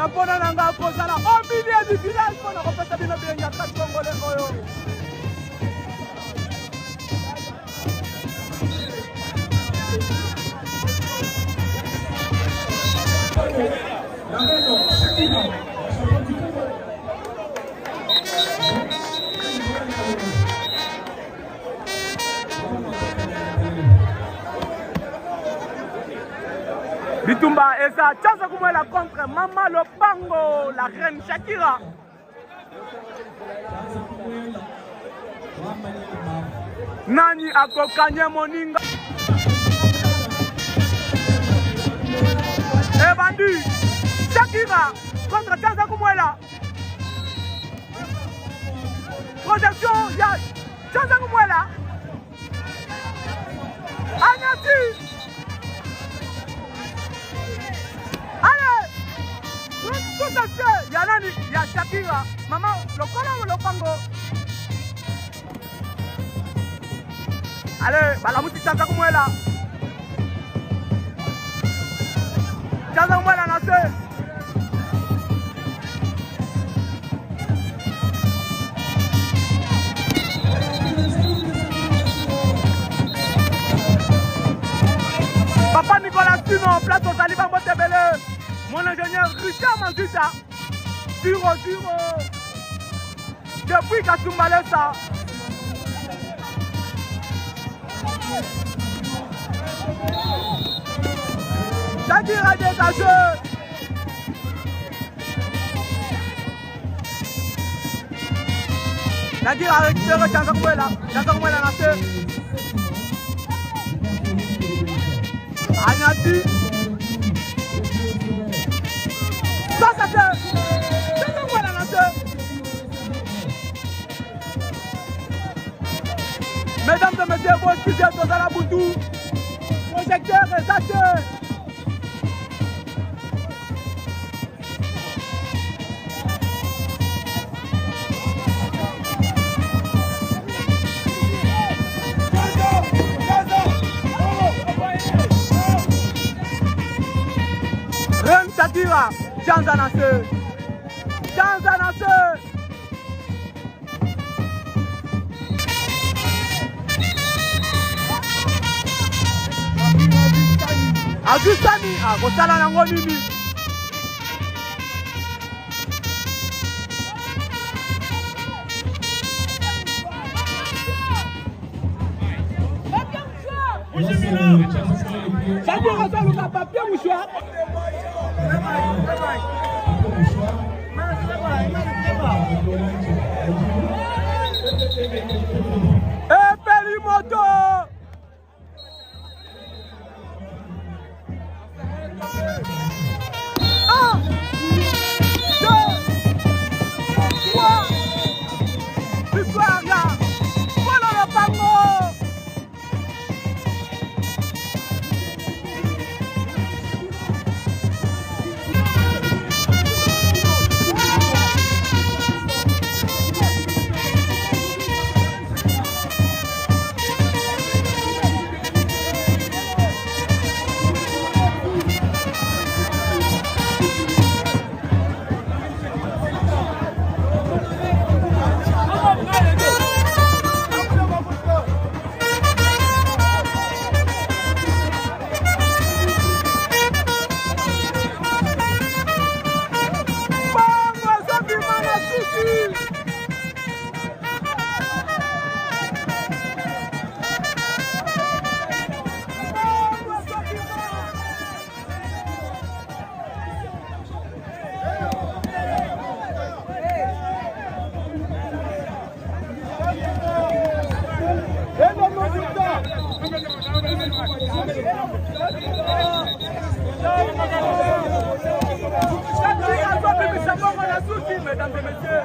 Shakira mpona na nga kozala au milieu du village mpona kopesa bino benga kati congolais oyo. Bitumba eza chanza kumwela contre Mama Lopango, la reine Shakira. Nani akokanye moninga. Bandi Shakira contre chanza kumwela. Projection ya chanza kumwela. Anyati. Tout à fait, Yanani, ya Shakira, Mama Lopango. Allez, balamuti chanza kumwela. Chanza kumwela nase. Papa Nicolas Tino, plateau Saliba Motebele. Mon ingénieur Richard Mandusa, duro, depuis Kasumbalesa. Shakira dégagé. Shakira a récupéré Chanza Kumwela Nassé. Agnati. Ça c'est Chanza Nassé. Mesdames et messieurs, vos studios sont à la boutou. Projecteur est acheté. Reine Shakira, Chanza Nassé. Agustani, kosala nango nini? Shakira azaluka papier mouchoir. Pelimoto. Mesdames et messieurs.